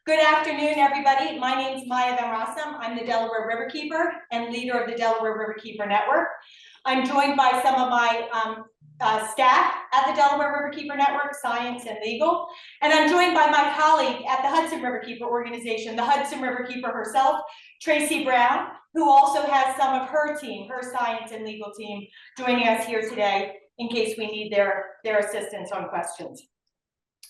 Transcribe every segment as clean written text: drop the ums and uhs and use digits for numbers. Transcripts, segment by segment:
Good afternoon, everybody. My name is Maya Van Rossum. I'm the Delaware Riverkeeper and leader of the Delaware Riverkeeper Network. I'm joined by some of my staff at the Delaware Riverkeeper Network, science and legal. And I'm joined by my colleague at the Hudson Riverkeeper organization, the Hudson Riverkeeper herself, Tracy Brown, who also has some of her team, her science and legal team, joining us here today in case we need their assistance on questions.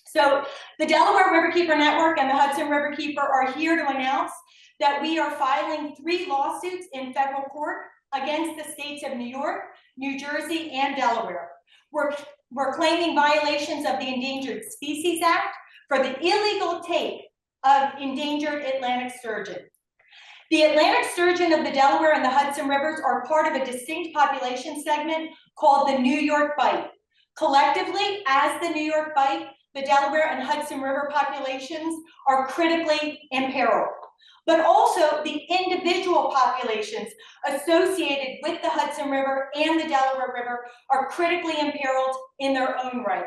So the Delaware Riverkeeper Network and the Hudson Riverkeeper are here to announce that we are filing 3 lawsuits in federal court against the states of New York, New Jersey, and Delaware. We're claiming violations of the Endangered Species Act for the illegal take of endangered Atlantic sturgeon. The Atlantic sturgeon of the Delaware and the Hudson rivers are part of a distinct population segment called the New York Bight. Collectively, as the New York Bight, the Delaware and Hudson River populations are critically imperiled, but also the individual populations associated with the Hudson River and the Delaware River are critically imperiled in their own right.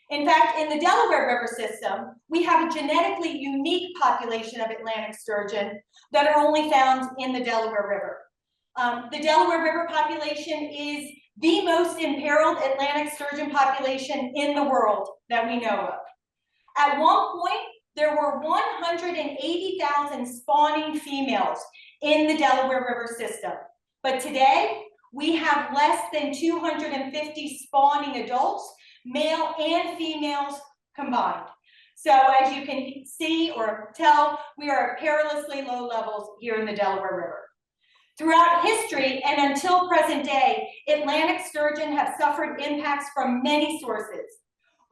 In fact, in the Delaware River system, we have a genetically unique population of Atlantic sturgeon that are only found in the Delaware River. The Delaware River population is the most imperiled Atlantic sturgeon population in the world that we know of. At one point, there were 180,000 spawning females in the Delaware River system. But today, we have less than 250 spawning adults, male and females combined. So as you can see or tell, we are at perilously low levels here in the Delaware River. Throughout history and until present day, Atlantic sturgeon have suffered impacts from many sources.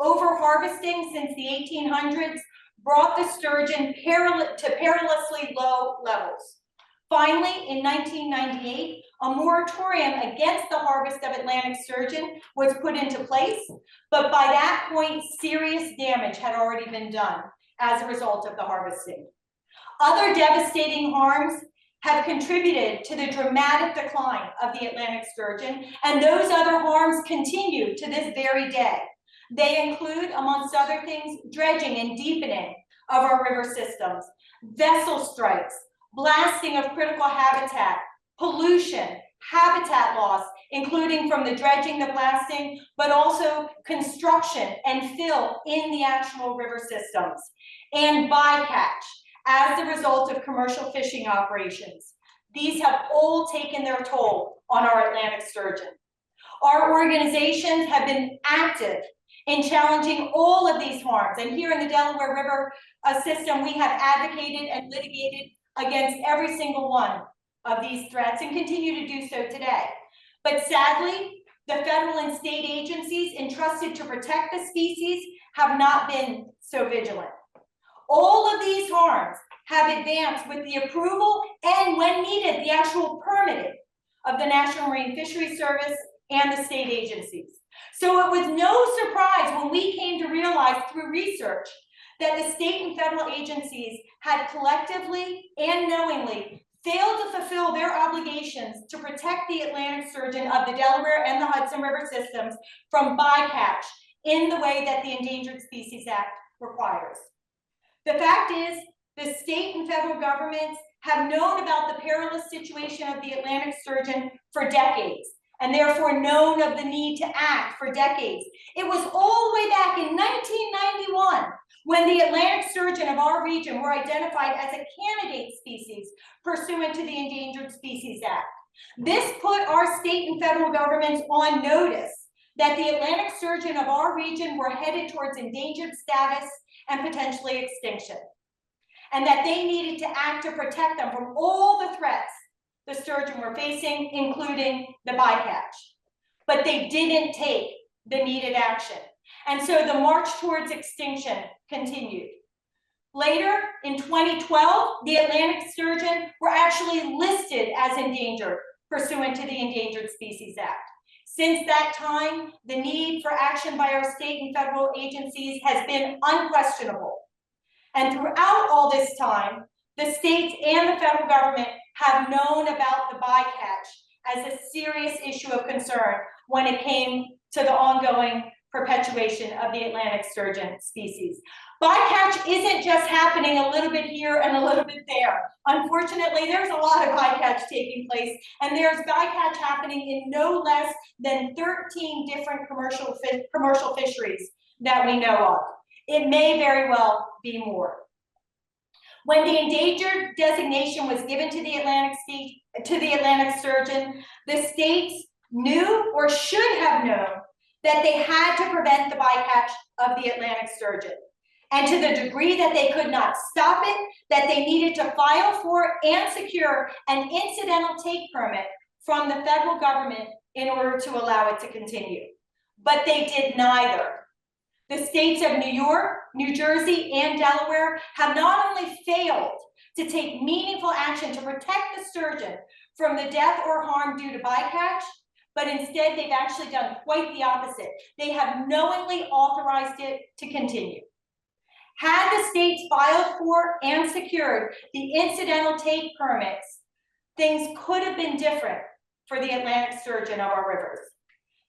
Overharvesting since the 1800s brought the sturgeon to perilously low levels. Finally, in 1998, a moratorium against the harvest of Atlantic sturgeon was put into place, but by that point, serious damage had already been done as a result of the harvesting. Other devastating harms have contributed to the dramatic decline of the Atlantic sturgeon, and those other harms continue to this very day. They include, amongst other things, dredging and deepening of our river systems, vessel strikes, blasting of critical habitat, pollution, habitat loss, including from the dredging, the blasting, but also construction and fill in the actual river systems, and bycatch as a result of commercial fishing operations. These have all taken their toll on our Atlantic sturgeon. Our organizations have been active in challenging all of these harms. And here in the Delaware River system, we have advocated and litigated against every single one of these threats and continue to do so today. But sadly, the federal and state agencies entrusted to protect the species have not been so vigilant. All of these harms have advanced with the approval and, when needed, the actual permitting of the National Marine Fisheries Service and the state agencies. So it was no surprise when we came to realize through research that the state and federal agencies had collectively and knowingly failed to fulfill their obligations to protect the Atlantic sturgeon of the Delaware and the Hudson River systems from bycatch in the way that the Endangered Species Act requires. The fact is, the state and federal governments have known about the perilous situation of the Atlantic sturgeon for decades, and therefore known of the need to act for decades. It was all the way back in 1991 when the Atlantic sturgeon of our region were identified as a candidate species pursuant to the Endangered Species Act. This put our state and federal governments on notice that the Atlantic sturgeon of our region were headed towards endangered status and potentially extinction, and that they needed to act to protect them from all the threats the sturgeon were facing, including the bycatch. But they didn't take the needed action. And so the march towards extinction continued. Later, in 2012, the Atlantic sturgeon were actually listed as endangered pursuant to the Endangered Species Act. Since that time, the need for action by our state and federal agencies has been unquestionable. And throughout all this time, the states and the federal government have known about the bycatch as a serious issue of concern when it came to the ongoing perpetuation of the Atlantic sturgeon species. Bycatch isn't just happening a little bit here and a little bit there. Unfortunately, there's a lot of bycatch taking place, and there's bycatch happening in no less than 13 different commercial fisheries that we know of. It may very well be more. When the endangered designation was given to the Atlantic sturgeon, the states knew or should have known that they had to prevent the bycatch of the Atlantic sturgeon. And to the degree that they could not stop it, that they needed to file for and secure an incidental take permit from the federal government in order to allow it to continue. But they did neither. The states of New York, New Jersey, and Delaware have not only failed to take meaningful action to protect the sturgeon from the death or harm due to bycatch, but instead they've actually done quite the opposite. They have knowingly authorized it to continue. Had the states filed for and secured the incidental take permits, things could have been different for the Atlantic sturgeon of our rivers.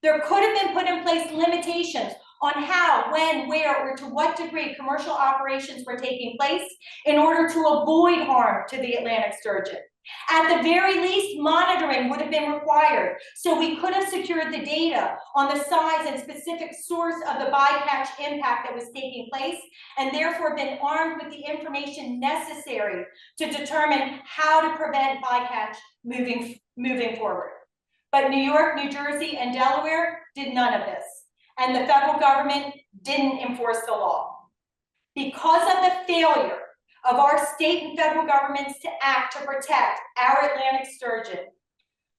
There could have been put in place limitations on how, when, where, or to what degree commercial operations were taking place in order to avoid harm to the Atlantic sturgeon. At the very least, monitoring would have been required, so we could have secured the data on the size and specific source of the bycatch impact that was taking place, and therefore been armed with the information necessary to determine how to prevent bycatch moving forward. But New York, New Jersey, and Delaware did none of this, and the federal government didn't enforce the law. Because of the failure of our state and federal governments to act to protect our Atlantic sturgeon,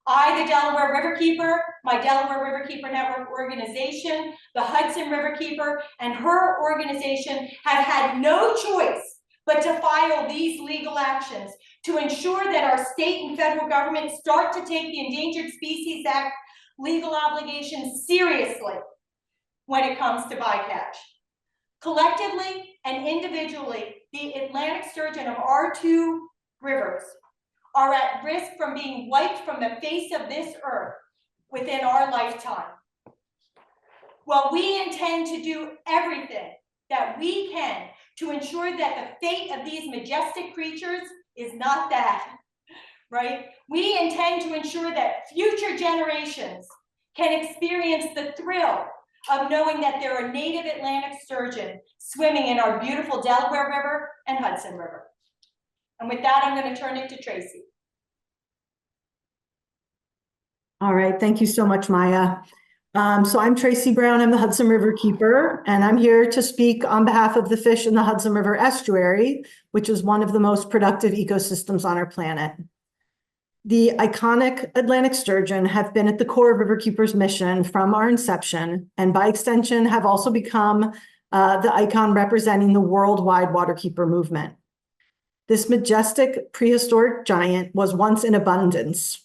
I, the Delaware Riverkeeper, my Delaware Riverkeeper Network organization, the Hudson Riverkeeper, and her organization have had no choice but to file these legal actions to ensure that our state and federal governments start to take the Endangered Species Act legal obligations seriously when it comes to bycatch. Collectively and individually, the Atlantic sturgeon of our two rivers are at risk from being wiped from the face of this earth within our lifetime. Well, we intend to do everything that we can to ensure that the fate of these majestic creatures is not that, right? We intend to ensure that future generations can experience the thrill of knowing that there are native Atlantic sturgeon swimming in our beautiful Delaware River and Hudson River. And with that, I'm going to turn it to Tracy. All right, thank you so much, Maya. So I'm Tracy Brown, I'm the Hudson River Keeper, and I'm here to speak on behalf of the fish in the Hudson River estuary, which is one of the most productive ecosystems on our planet. The iconic Atlantic sturgeon have been at the core of Riverkeeper's mission from our inception, and by extension have also become the icon representing the worldwide waterkeeper movement. This majestic prehistoric giant was once in abundance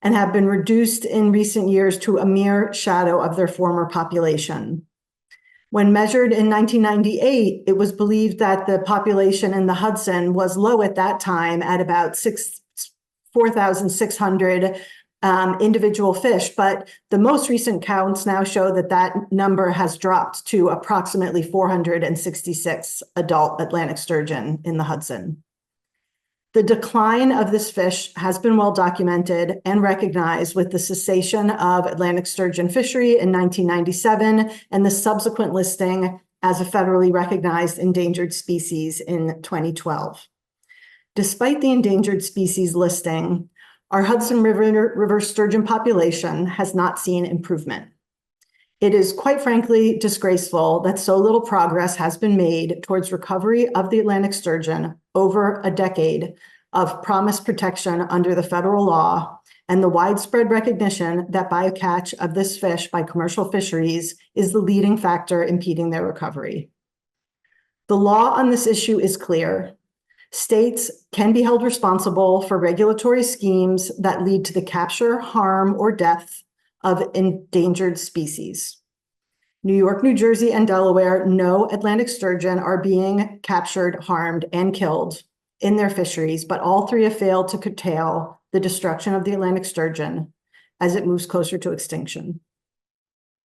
and have been reduced in recent years to a mere shadow of their former population. When measured in 1998, it was believed that the population in the Hudson was low at that time at about 4,600 individual fish, but the most recent counts now show that that number has dropped to approximately 466 adult Atlantic sturgeon in the Hudson. The decline of this fish has been well documented and recognized with the cessation of Atlantic sturgeon fishery in 1997 and the subsequent listing as a federally recognized endangered species in 2012. Despite the endangered species listing, our Hudson River sturgeon population has not seen improvement. It is quite frankly disgraceful that so little progress has been made towards recovery of the Atlantic sturgeon over a decade of promised protection under the federal law and the widespread recognition that bycatch of this fish by commercial fisheries is the leading factor impeding their recovery. The law on this issue is clear. States can be held responsible for regulatory schemes that lead to the capture, harm, or death of endangered species. New York, New Jersey, and Delaware know Atlantic sturgeon are being captured, harmed, and killed in their fisheries, but all three have failed to curtail the destruction of the Atlantic sturgeon as it moves closer to extinction.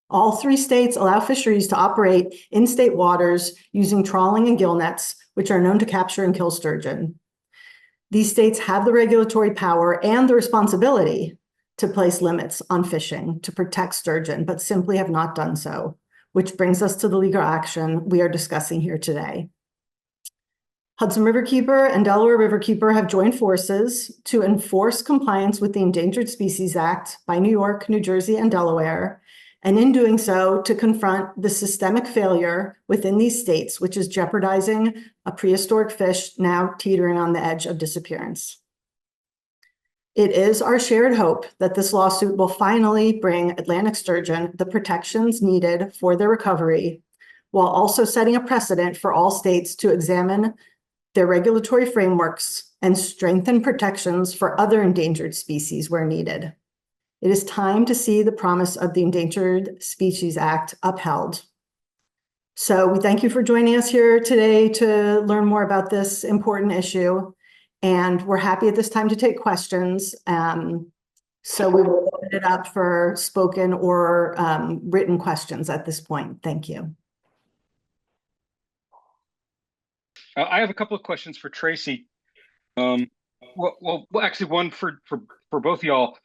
All 3 states allow fisheries to operate in state waters using trawling and gill nets, which are known to capture and kill sturgeon. These states have the regulatory power and the responsibility to place limits on fishing to protect sturgeon, but simply have not done so, which brings us to the legal action we are discussing here today. Hudson Riverkeeper and Delaware Riverkeeper have joined forces to enforce compliance with the Endangered Species Act by New York, New Jersey, and Delaware, and in doing so, to confront the systemic failure within these states, which is jeopardizing a prehistoric fish now teetering on the edge of disappearance. It is our shared hope that this lawsuit will finally bring Atlantic sturgeon the protections needed for their recovery, while also setting a precedent for all states to examine their regulatory frameworks and strengthen protections for other endangered species where needed. It is time to see the promise of the Endangered Species Act upheld. So we thank you for joining us here today to learn more about this important issue. And we're happy at this time to take questions. So we will open it up for spoken or written questions at this point. Thank you. I have a couple of questions for Tracy. Well, actually, one for both of y'all.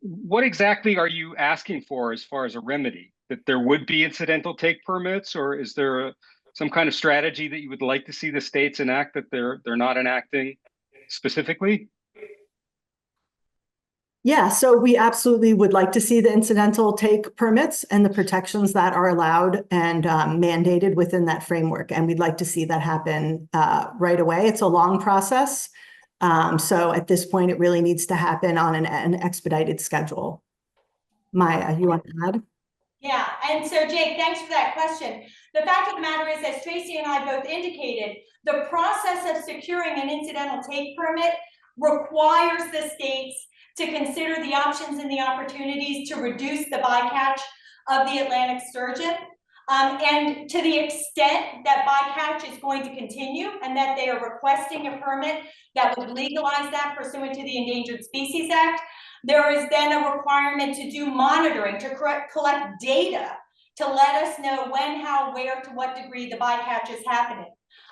What exactly are you asking for as far as a remedy? That there would be incidental take permits, or is there some kind of strategy that you would like to see the states enact that they're not enacting specifically? Yeah, so we absolutely would like to see the incidental take permits and the protections that are allowed and mandated within that framework. And we'd like to see that happen right away. It's a long process. So at this point, it really needs to happen on an expedited schedule. Maya, you want to add? Yeah, and so Jake, thanks for that question. The fact of the matter is, as Tracy and I both indicated, the process of securing an incidental take permit requires the states to consider the options and the opportunities to reduce the bycatch of the Atlantic sturgeon. And to the extent that bycatch is going to continue and that they are requesting a permit that would legalize that pursuant to the Endangered Species Act, there is then a requirement to do monitoring, to collect data to let us know when, how, where, to what degree the bycatch is happening.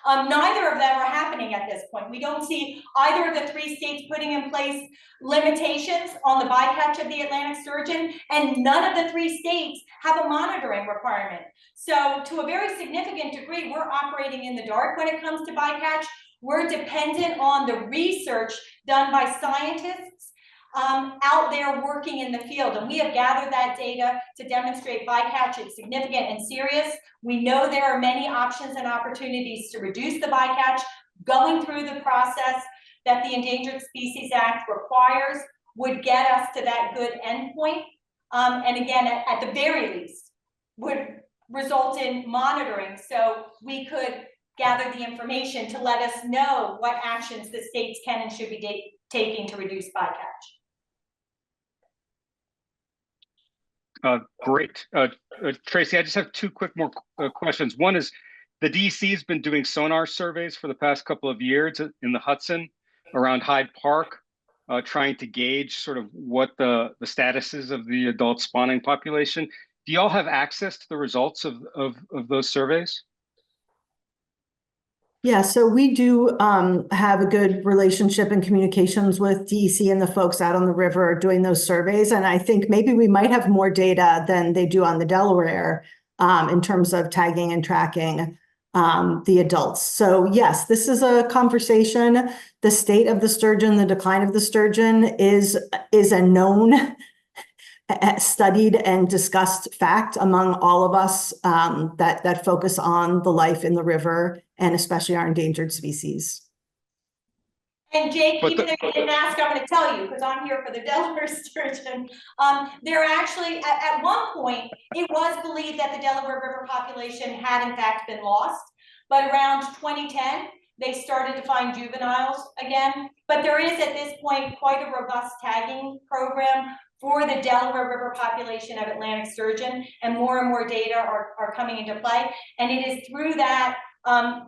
Neither of them are happening at this point. We don't see either of the 3 states putting in place limitations on the bycatch of the Atlantic sturgeon, and none of the 3 states have a monitoring requirement. So to a very significant degree, we're operating in the dark when it comes to bycatch. We're dependent on the research done by scientists out there working in the field, and we have gathered that data to demonstrate bycatch is significant and serious. We know there are many options and opportunities to reduce the bycatch. Going through the process that the Endangered Species Act requires would get us to that good endpoint, and again, at the very least, would result in monitoring, so we could gather the information to let us know what actions the states can and should be taking to reduce bycatch. Great. Tracy, I just have 2 quick more questions. One is, the DEC has been doing sonar surveys for the past couple of years in the Hudson around Hyde Park, trying to gauge sort of what the status is of the adult spawning population. Do y'all have access to the results of those surveys? Yeah, so we do have a good relationship and communications with DEC and the folks out on the river doing those surveys. And I think maybe we might have more data than they do on the Delaware in terms of tagging and tracking the adults. So yes, this is a conversation. The state of the sturgeon, the decline of the sturgeon is a known, studied and discussed fact among all of us that focus on the life in the river and especially our endangered species. And Jake, even if you didn't ask, I'm going to tell you because I'm here for the Delaware sturgeon. There actually, at one point, it was believed that the Delaware River population had in fact been lost, but around 2010, they started to find juveniles again. But there is at this point quite a robust tagging program for the Delaware River population of Atlantic sturgeon, and more data are coming into play. And it is through that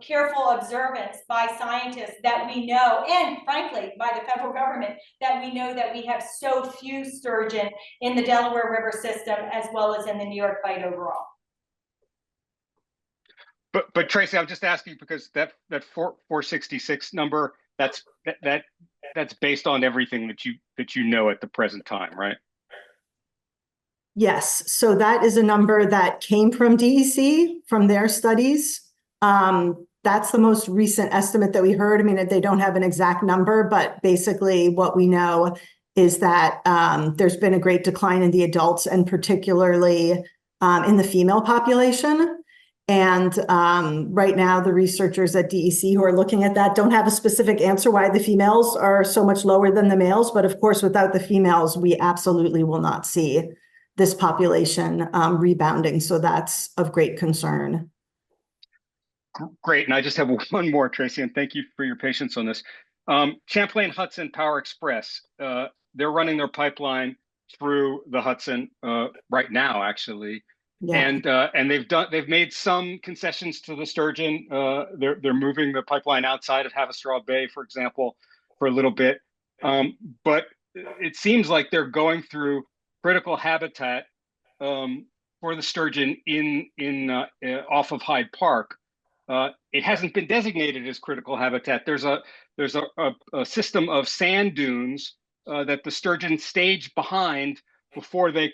careful observance by scientists that we know, and frankly, by the federal government, that we know that we have so few sturgeon in the Delaware River system as well as in the New York Bight overall. But Tracy, I'm just asking because that 466 number, that's based on everything that you know at the present time, right? Yes, so that is a number that came from DEC, from their studies. That's the most recent estimate that we heard. I mean, they don't have an exact number, but basically what we know is that there's been a great decline in the adults and particularly in the female population. And right now, the researchers at DEC who are looking at that don't have a specific answer why the females are so much lower than the males. But of course, without the females, we absolutely will not see this population rebounding. So that's of great concern. Great. And I just have one more, Tracy, and thank you for your patience on this. Champlain Hudson Power Express, they're running their pipeline through the Hudson right now, actually. Yeah. And they've made some concessions to the sturgeon. They're moving the pipeline outside of Havistraw Bay, for example, for a little bit. But it seems like they're going through critical habitat for the sturgeon off of Hyde Park. It hasn't been designated as critical habitat. There's a system of sand dunes that the sturgeon stage behind before they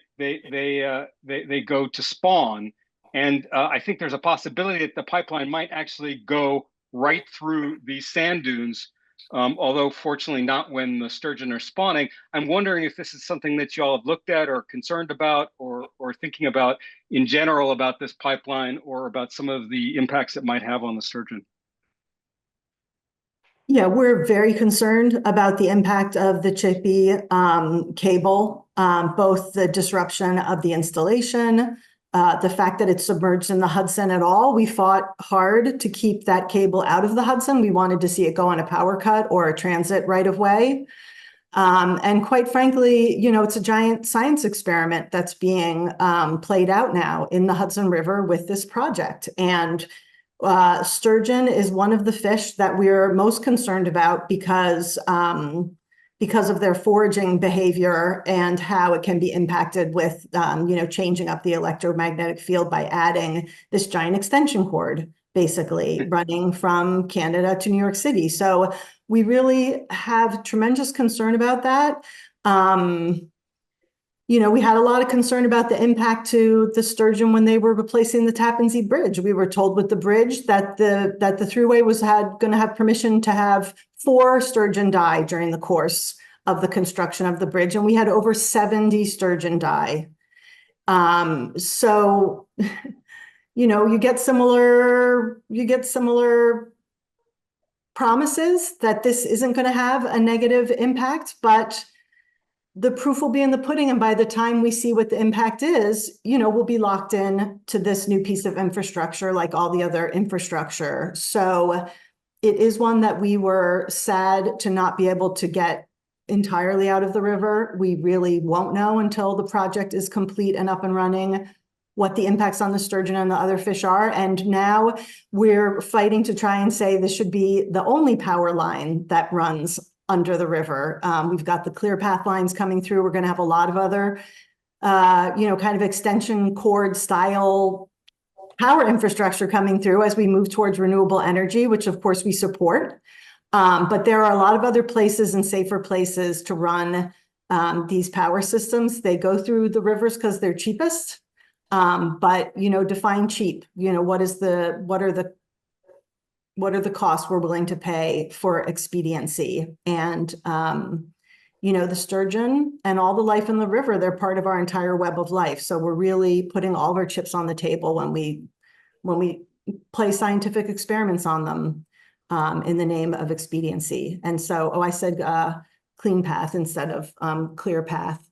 go to spawn, and I think there's a possibility that the pipeline might actually go right through these sand dunes, although fortunately not when the sturgeon are spawning. I'm wondering if this is something that y'all have looked at or concerned about or thinking about in general about this pipeline or about some of the impacts it might have on the sturgeon. Yeah, we're very concerned about the impact of the chippy cable, both the disruption of the installation, the fact that it's submerged in the Hudson at all. We fought hard to keep that cable out of the Hudson. We wanted to see it go on a power cut or a transit right of way. And quite frankly, you know, it's a giant science experiment that's being played out now in the Hudson River with this project. And sturgeon is one of the fish that we're most concerned about because of their foraging behavior and how it can be impacted with, you know, changing up the electromagnetic field by adding this giant extension cord, basically running from Canada to New York City. So we really have tremendous concern about that. You know, we had a lot of concern about the impact to the sturgeon when they were replacing the Tappan Zee Bridge. We were told with the bridge that the thruway was going to have permission to have 4 sturgeon die during the course of the construction of the bridge, and we had over 70 sturgeon die. So, you know, you get similar promises that this isn't going to have a negative impact, but the proof will be in the pudding. And by the time we see what the impact is, you know, we'll be locked in to this new piece of infrastructure like all the other infrastructure. So it is one that we were sad to not be able to get entirely out of the river. We really won't know until the project is complete and up and running what the impacts on the sturgeon and the other fish are. And now we're fighting to try and say this should be the only power line that runs under the river. We've got the clear path lines coming through. We're going to have a lot of other, you know, kind of extension cord style power infrastructure coming through as we move towards renewable energy, which of course we support. But there are a lot of other places and safer places to run these power systems. They go through the rivers because they're cheapest. But, you know, define cheap, you know, what are the costs we're willing to pay for expediency? And, you know, the sturgeon and all the life in the river, they're part of our entire web of life. So we're really putting all of our chips on the table when we play scientific experiments on them in the name of expediency. And so, I said clean path instead of clear path.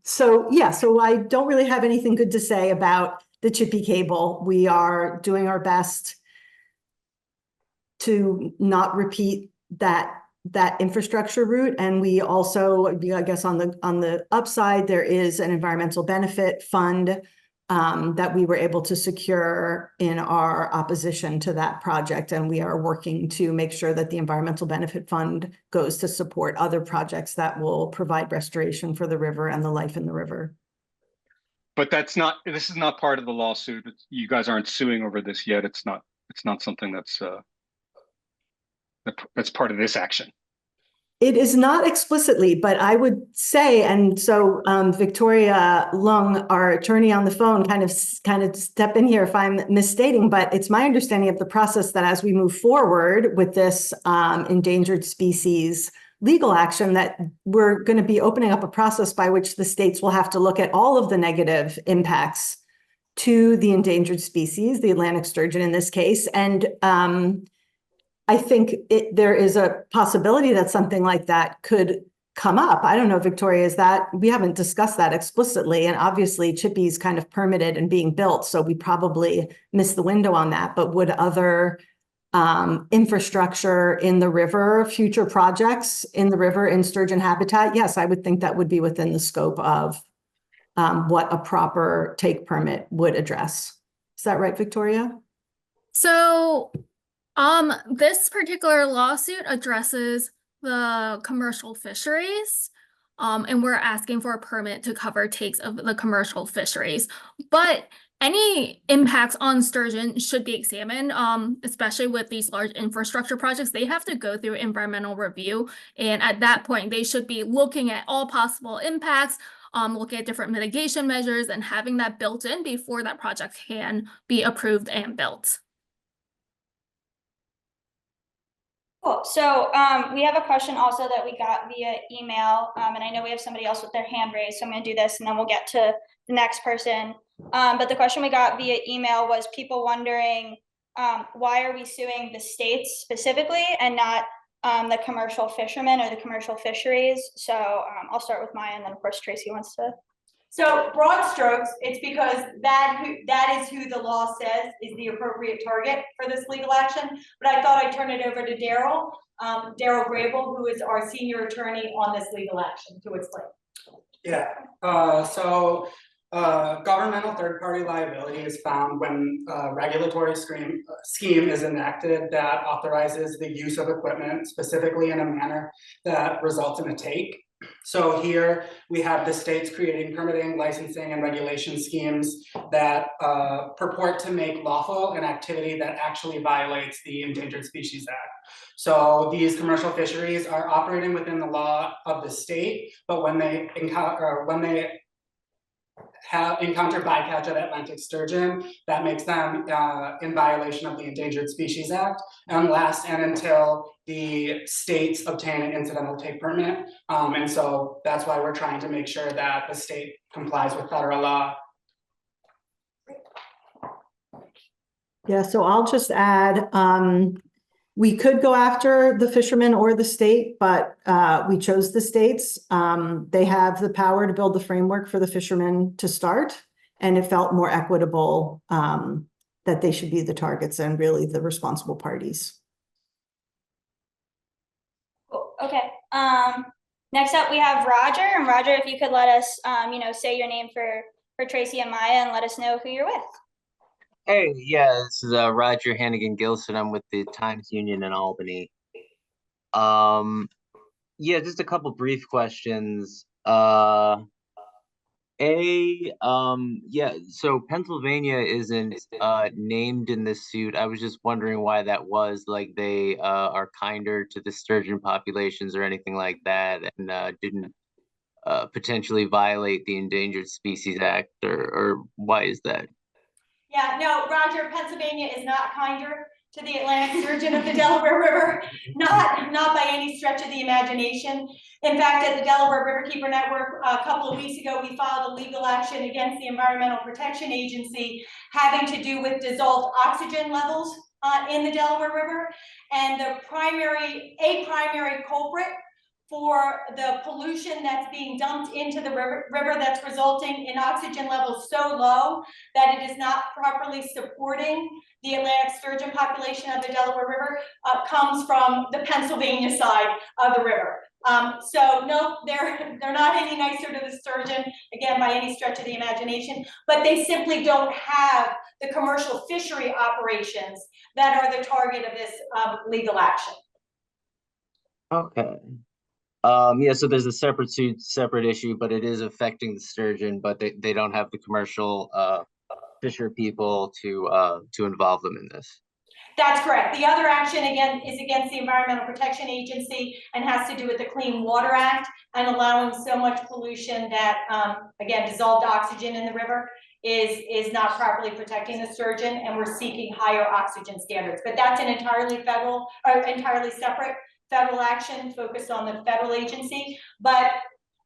So yeah, so I don't really have anything good to say about the chippy cable. We are doing our best to not repeat that infrastructure route. And we also, I guess on the upside, there is an environmental benefit fund that we were able to secure in our opposition to that project. And we are working to make sure that the Environmental Benefit Fund goes to support other projects that will provide restoration for the river and the life in the river. But this is not part of the lawsuit. You guys aren't suing over this yet. It's not something that's part of this action. It is not explicitly, but I would say, and so Victoria Lung, our attorney on the phone, kind of step in here if I'm misstating, but it's my understanding of the process that as we move forward with this endangered species legal action, that we're going to be opening up a process by which the states will have to look at all of the negative impacts to the endangered species, the Atlantic sturgeon in this case, and I think there is a possibility that something like that could come up. I don't know, Victoria, we haven't discussed that explicitly, and obviously Chippy's kind of permitted and being built, so we probably missed the window on that, but would other infrastructure in the river, future projects in the river in sturgeon habitat, yes, I would think that would be within the scope of what a proper take permit would address. Is that right, Victoria? So this particular lawsuit addresses the commercial fisheries, and we're asking for a permit to cover takes of the commercial fisheries. But any impacts on sturgeon should be examined, especially with these large infrastructure projects. They have to go through environmental review, and at that point, they should be looking at all possible impacts, looking at different mitigation measures, and having that built in before that project can be approved and built. Cool. So we have a question also that we got via email, and I know we have somebody else with their hand raised, so I'm going to do this and then we'll get to the next person. But the question we got via email was people wondering, why are we suing the states specifically and not the commercial fishermen or the commercial fisheries? So I'll start with Maya, and then of course Tracy wants to. So broad strokes, it's because that is who the law says is the appropriate target for this legal action. But I thought I'd turn it over to Daryl Grable, who is our senior attorney on this legal action, to explain. Yeah, governmental third-party liability is found when a regulatory scheme is enacted that authorizes the use of equipment, specifically in a manner that results in a take. So here we have the states creating permitting, licensing, and regulation schemes that purport to make lawful an activity that actually violates the Endangered Species Act. So these commercial fisheries are operating within the law of the state, but when they encounter bycatch of Atlantic sturgeon, that makes them in violation of the Endangered Species Act, unless and until the states obtain an incidental take permit. And so that's why we're trying to make sure that the state complies with federal law. Yeah, so I'll just add, we could go after the fishermen or the state, but we chose the states. They have the power to build the framework for the fishermen to start, and it felt more equitable that they should be the targets and really the responsible parties. Cool. Okay. Next up we have Roger, and Roger, if you could let us, say your name for Tracy and Maya, and let us know who you're with. Hey, yeah, this is Roger Hannigan-Gilson. I'm with the Times Union in Albany. Yeah, just a couple brief questions. Yeah, so Pennsylvania isn't named in this suit. I was just wondering why that was, like they are kinder to the sturgeon populations or anything like that, and didn't potentially violate the Endangered Species Act, or why is that? Yeah, no, Roger, Pennsylvania is not kinder to the Atlantic sturgeon of the Delaware River, not by any stretch of the imagination. In fact, at the Delaware Riverkeeper Network, a couple of weeks ago, we filed a legal action against the Environmental Protection Agency having to do with dissolved oxygen levels in the Delaware River. And a primary culprit for the pollution that's being dumped into the river that's resulting in oxygen levels so low that it is not properly supporting the Atlantic sturgeon population of the Delaware River comes from the Pennsylvania side of the river. So no, they're not any nicer to the sturgeon, again, by any stretch of the imagination, but they simply don't have the commercial fishery operations that are the target of this legal action. Okay. Yeah, so there's a separate suit, separate issue, but it is affecting the sturgeon, but they don't have the commercial fisher people to involve them in this. That's correct. The other action, again, is against the Environmental Protection Agency and has to do with the Clean Water Act and allowing so much pollution that, again, dissolved oxygen in the river is not properly protecting the sturgeon, and we're seeking higher oxygen standards. But that's an entirely federal or entirely separate federal action focused on the federal agency. But,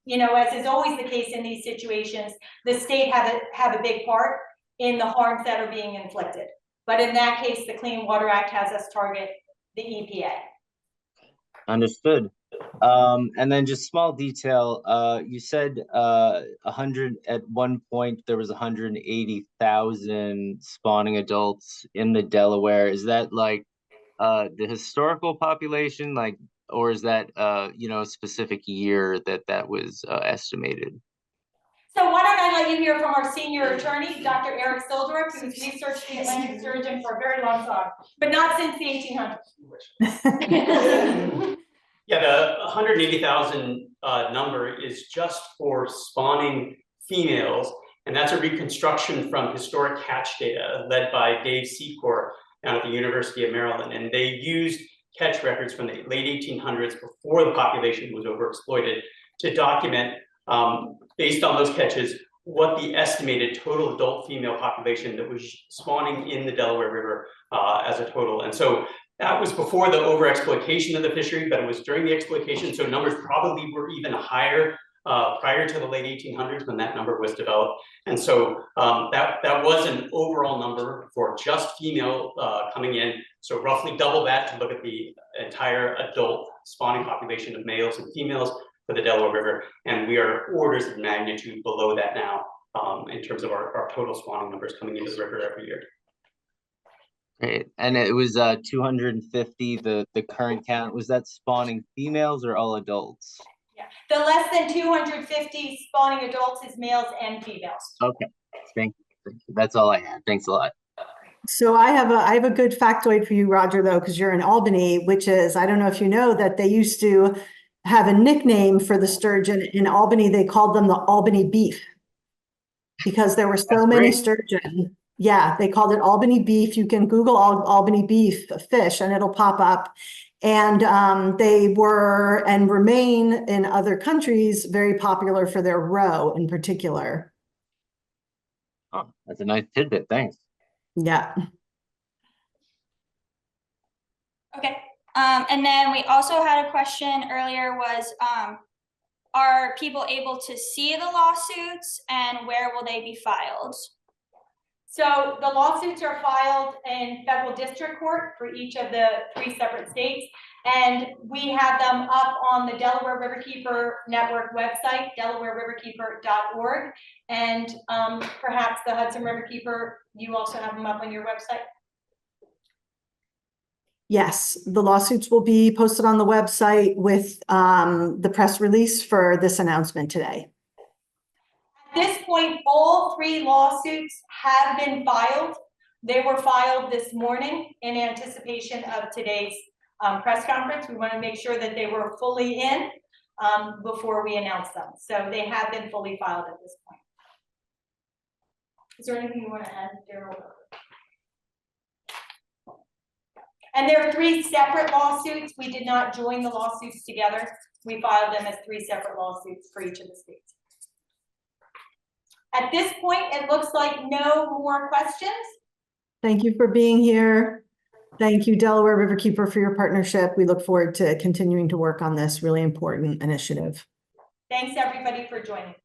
you know, as is always the case in these situations, the state have a big part in the harms that are being inflicted. But in that case, the Clean Water Act has us target the EPA. Understood. And then just small detail, you said 100 at one point there was 180,000 spawning adults in the Delaware. Is that like the historical population, like, or is that you know, a specific year that was estimated? So why don't I let you hear from our senior attorney, Dr. Eric Sildorf, who's researched the Atlantic sturgeon for a very long time, but not since the 1800s. Yeah, the 180,000 number is just for spawning females, and that's a reconstruction from historic catch data led by Dave Secor down at the University of Maryland, and they used catch records from the late 1800s before the population was overexploited to document, based on those catches, what the estimated total adult female population that was spawning in the Delaware River as a total. And so that was before the overexploitation of the fishery, but it was during the exploitation. So numbers probably were even higher prior to the late 1800s when that number was developed. And so that was an overall number for just female coming in. So roughly double that to look at the entire adult spawning population of males and females for the Delaware River. And we are orders of magnitude below that now in terms of our total spawning numbers coming into the river every year. Great. And it was 250, the current count. Was that spawning females or all adults? Yeah, the less than 250 spawning adults is males and females. Okay, thank you. That's all I had. Thanks a lot. So I have a good factoid for you, Roger, though, because you're in Albany, which is, I don't know if you know that they used to have a nickname for the sturgeon. In Albany, they called them the Albany beef because there were so many sturgeon. Yeah, they called it Albany beef. You can Google Albany beef fish and it'll pop up. And they were and remain in other countries very popular for their roe in particular. Oh, that's a nice tidbit. Thanks. Yeah. Okay. And then we also had a question earlier was, are people able to see the lawsuits and where will they be filed? So the lawsuits are filed in federal district court for each of the 3 separate states. And we have them up on the Delaware Riverkeeper Network website, delawareriverkeeper.org. And perhaps the Hudson Riverkeeper, you also have them up on your website? Yes, the lawsuits will be posted on the website with the press release for this announcement today. At this point, all 3 lawsuits have been filed. They were filed this morning in anticipation of today's press conference. We want to make sure that they were fully in before we announce them. So they have been fully filed at this point. Is there anything you want to add, Daryl? And there are 3 separate lawsuits. We did not join the lawsuits together. We filed them as 3 separate lawsuits for each of the states. At this point, it looks like no more questions. Thank you for being here. Thank you, Delaware Riverkeeper, for your partnership. We look forward to continuing to work on this really important initiative. Thanks, everybody, for joining.